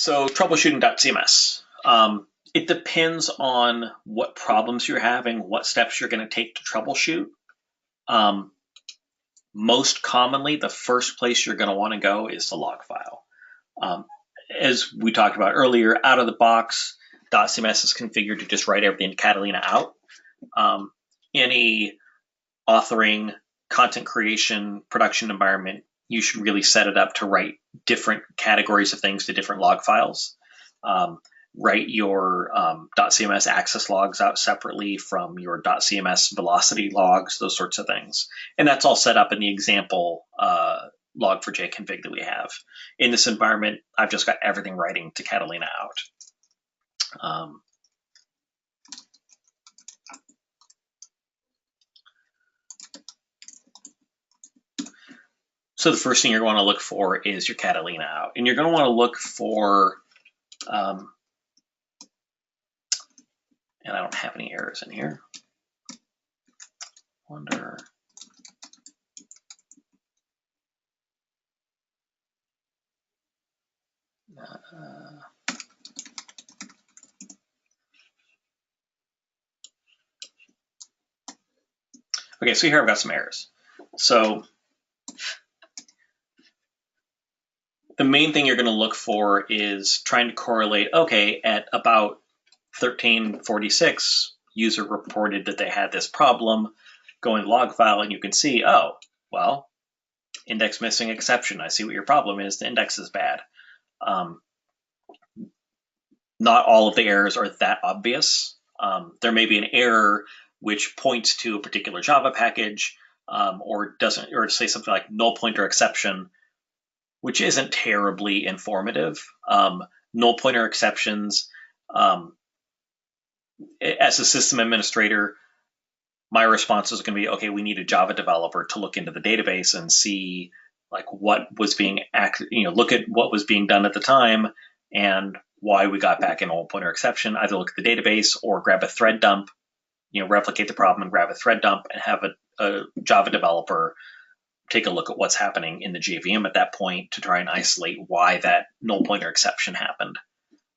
So troubleshooting.cms. It depends on what problems you're having, what steps you're going to take to troubleshoot. Most commonly, the first place you're going to want to go is the log file. As we talked about earlier, out of the box, dotCMS is configured to just write everything to Catalina out. Any authoring, content creation, production environment, you should really set it up to write different categories of things to different log files. Write your dotCMS access logs out separately from your dotCMS velocity logs, those sorts of things. And that's all set up in the example log4j config that we have. In this environment, I've just got everything writing to Catalina out. So the first thing you're going to look for is your Catalina out. And you're going to want to look for, and I don't have any errors in here. Wonder. Okay, so here I've got some errors. So the main thing you're going to look for is trying to correlate, okay, at about 1346, user reported that they had this problem. Go in log file and you can see, oh, well, index missing exception. I see what your problem is. The index is bad. Not all of the errors are that obvious. There may be an error which points to a particular Java package or say something like null pointer exception, which isn't terribly informative. Null pointer exceptions, as a system administrator, my response is going to be, okay, we need a Java developer to look into the database and see like what was being look at what was being done at the time and why we got back an null pointer exception. Either look at the database or grab a thread dump, replicate the problem and grab a thread dump and have a Java developer take a look at what's happening in the JVM at that point to try and isolate why that null pointer exception happened.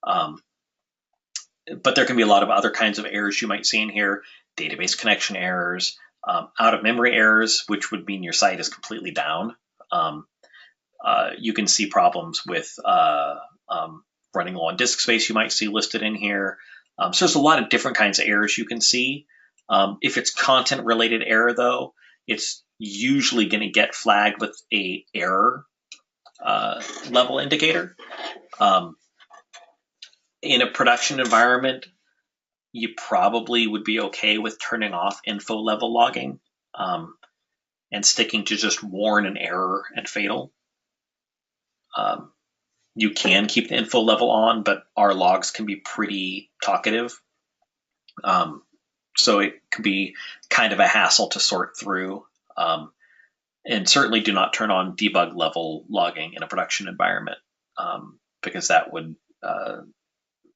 But there can be a lot of other kinds of errors you might see in here. Database connection errors, out of memory errors, which would mean your site is completely down. You can see problems with running low on disk space you might see listed in here. So there's a lot of different kinds of errors you can see. If it's content related error though, it's usually going to get flagged with a error level indicator. In a production environment, you probably would be okay with turning off info level logging and sticking to just warn an error and fatal. You can keep the info level on, but our logs can be pretty talkative. So it can be kind of a hassle to sort through. And certainly do not turn on debug level logging in a production environment because that would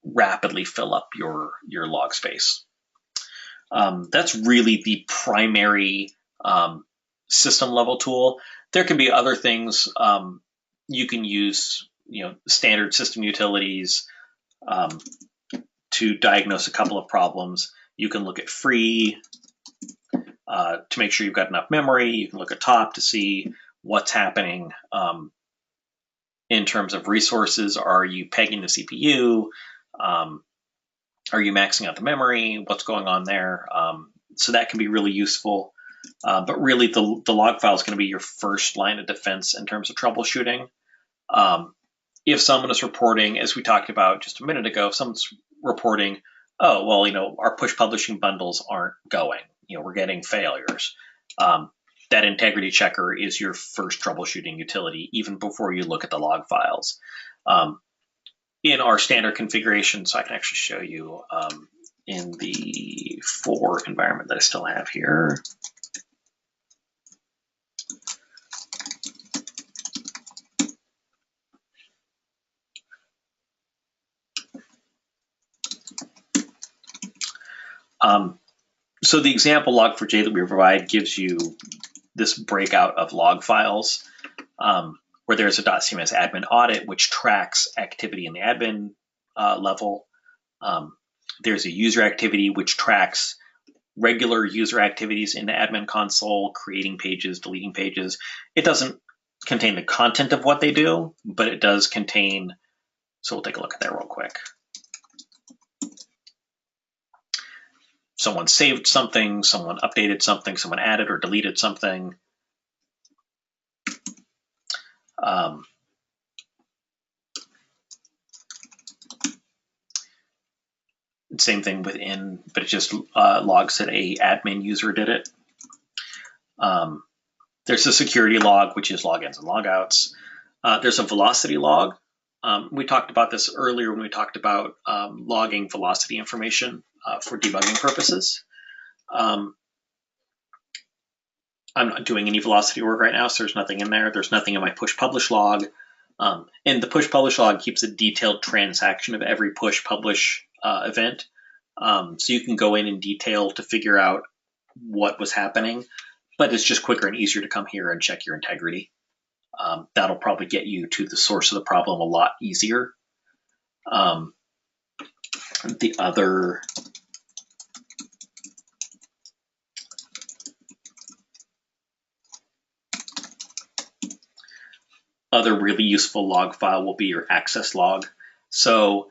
rapidly fill up your log space. That's really the primary system level tool. There can be other things. You can use standard system utilities to diagnose a couple of problems. You can look at free to make sure you've got enough memory. You can look at top to see what's happening in terms of resources. Are you pegging the CPU? Are you maxing out the memory? What's going on there? So that can be really useful. But really, the log file is going to be your first line of defense in terms of troubleshooting. If someone is reporting, as we talked about just a minute ago, if someone's reporting, oh, well, our push publishing bundles aren't going. We're getting failures. That integrity checker is your first troubleshooting utility, even before you look at the log files. In our standard configuration, so I can actually show you in the 4 environment that I still have here. So the example log4j that we provide gives you this breakout of log files. where there's a dotCMS admin audit, which tracks activity in the admin level. There's a user activity, which tracks regular user activities in the admin console, creating pages, deleting pages. It doesn't contain the content of what they do, but it does contain, so we'll take a look at that real quick. Someone saved something, someone updated something, someone added or deleted something. Same thing within, but it just logs that a admin user did it. There's a security log, which is logins and logouts. There's a velocity log. We talked about this earlier when we talked about logging velocity information for debugging purposes. I'm not doing any velocity work right now, so there's nothing in there. There's nothing in my push publish log. And the push publish log keeps a detailed transaction of every push publish event. So you can go in detail to figure out what was happening, but it's just quicker and easier to come here and check your integrity. That'll probably get you to the source of the problem a lot easier. The other really useful log file will be your access log. So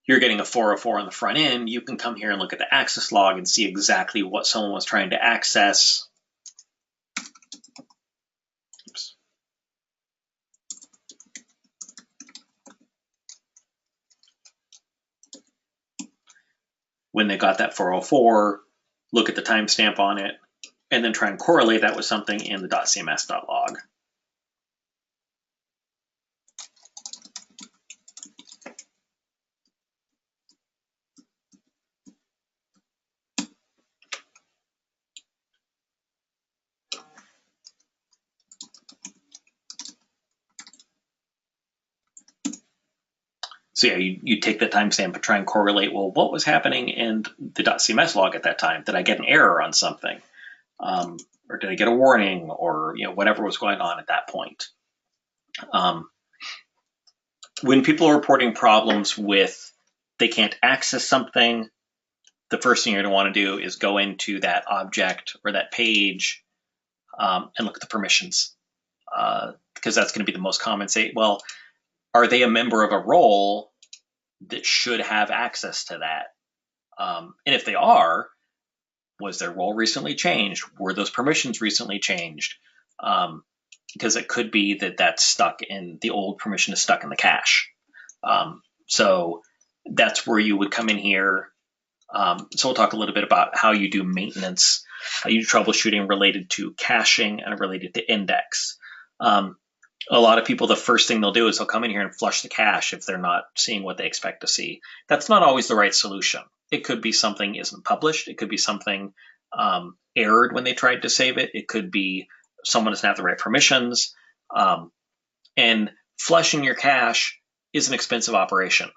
you're getting a 404 on the front end, you can come here and look at the access log and see exactly what someone was trying to access. Oops. When they got that 404, look at the timestamp on it, and then try and correlate that with something in the .cms.log. So yeah, you take that timestamp and try and correlate, well, what was happening in the .cms log at that time? Did I get an error on something? Or did I get a warning, or whatever was going on at that point? When people are reporting problems with they can't access something, the first thing you're going to want to do is go into that object or that page and look at the permissions, because that's going to be the most common. Say, well, are they a member of a role that should have access to that? And if they are, was their role recently changed? Were those permissions recently changed? Because it could be that that's stuck in the old permission is stuck in the cache. So that's where you would come in here. So we'll talk a little bit about how you do maintenance, how you do troubleshooting related to caching and related to index. A lot of people, the first thing they'll do is they'll come in here and flush the cache if they're not seeing what they expect to see. That's not always the right solution. It could be something isn't published. It could be something errored when they tried to save it. It could be someone doesn't have the right permissions. And flushing your cache is an expensive operation,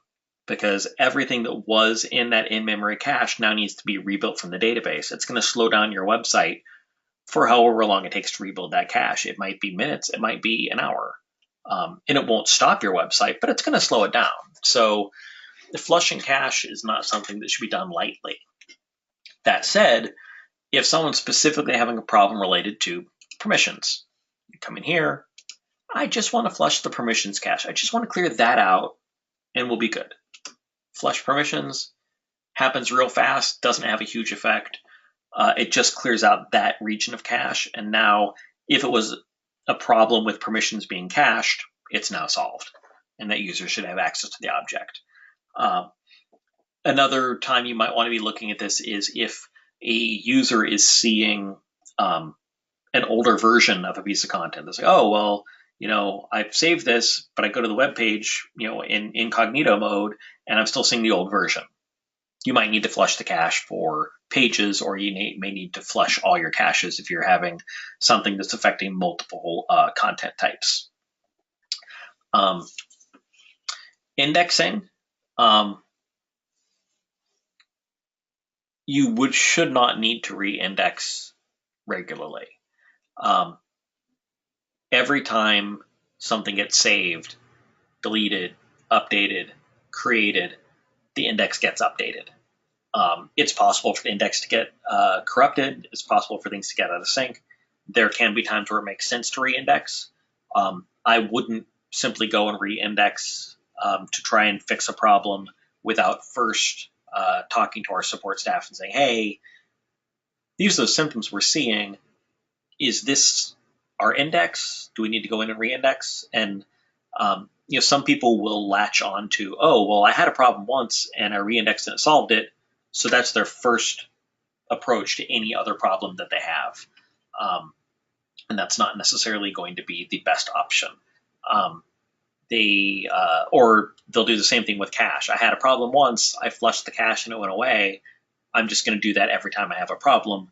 because everything that was in that in-memory cache now needs to be rebuilt from the database. It's going to slow down your website for however long it takes to rebuild that cache. It might be minutes, it might be an hour. And it won't stop your website, but it's going to slow it down. So the flushing cache is not something that should be done lightly. That said, if someone's specifically having a problem related to permissions, you come in here, I just want to flush the permissions cache. I just want to clear that out and we'll be good. Flush permissions, happens real fast, doesn't have a huge effect. It just clears out that region of cache. And now if it was a problem with permissions being cached, it's now solved. And that user should have access to the object. Another time you might want to be looking at this is if a user is seeing an older version of a piece of content. It's like, oh, well, I've saved this, but I go to the web page, in incognito mode, and I'm still seeing the old version. You might need to flush the cache for pages, or you may need to flush all your caches if you're having something that's affecting multiple content types. Indexing. You should not need to re-index regularly. Every time something gets saved, deleted, updated, created, the index gets updated. It's possible for the index to get corrupted. It's possible for things to get out of sync. There can be times where it makes sense to reindex. I wouldn't simply go and reindex to try and fix a problem without first talking to our support staff and saying, hey, these are the symptoms we're seeing. Is this our index? Do we need to go in and reindex? And some people will latch on to, oh, well, I had a problem once and I reindexed and it solved it. So that's their first approach to any other problem that they have. And that's not necessarily going to be the best option. Or they'll do the same thing with cache. I had a problem once, I flushed the cache and it went away. I'm just going to do that every time I have a problem.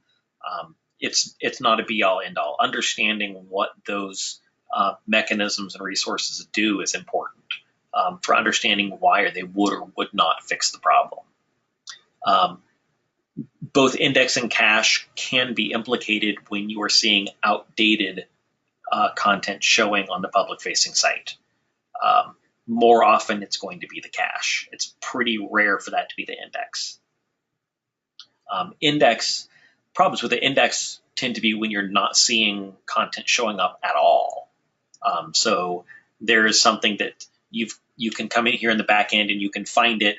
It's not a be-all, end-all. Understanding what those mechanisms and resources do is important for understanding why they would or would not fix the problem. Both index and cache can be implicated when you are seeing outdated content showing on the public-facing site. More often, it's going to be the cache. It's pretty rare for that to be the index. Problems with the index tend to be when you're not seeing content showing up at all. So there is something that you can come in here in the back end and you can find it.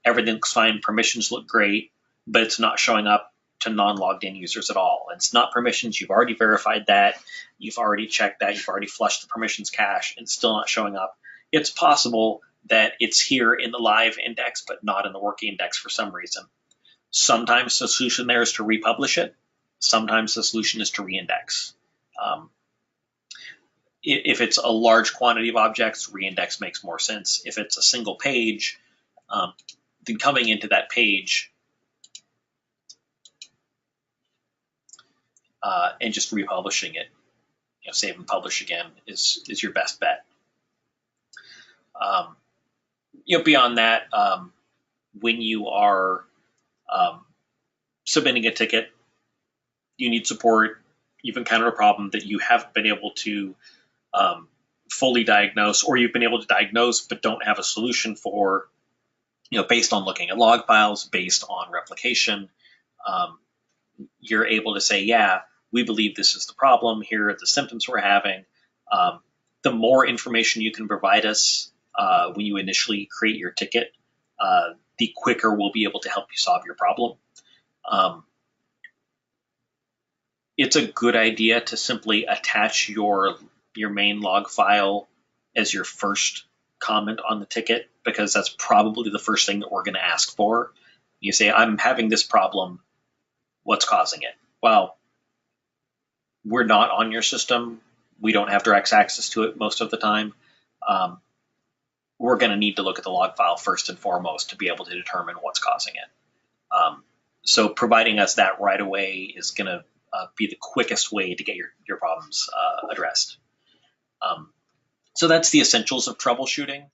Everything looks fine. Permissions look great, but it's not showing up to non-logged in users at all. It's not permissions. You've already verified that. You've already checked that. You've already flushed the permissions cache and it's still not showing up. It's possible that it's here in the live index, but not in the working index for some reason. Sometimes the solution there is to republish it. Sometimes the solution is to reindex. If it's a large quantity of objects, reindex makes more sense. If it's a single page, then coming into that page and just republishing it, save and publish again, is your best bet. Beyond that, when you are submitting a ticket, you need support, you've encountered a problem that you haven't been able to fully diagnose, or you've been able to diagnose but don't have a solution for, based on looking at log files, based on replication, you're able to say, yeah, we believe this is the problem. Here are the symptoms we're having. The more information you can provide us when you initially create your ticket, the quicker we'll be able to help you solve your problem. It's a good idea to simply attach your main log file as your first comment on the ticket, because that's probably the first thing that we're going to ask for. You say, I'm having this problem. What's causing it? Well, we're not on your system. We don't have direct access to it most of the time. We're going to need to look at the log file first and foremost to be able to determine what's causing it. So providing us that right away is going to be the quickest way to get your problems addressed. So that's the essentials of troubleshooting.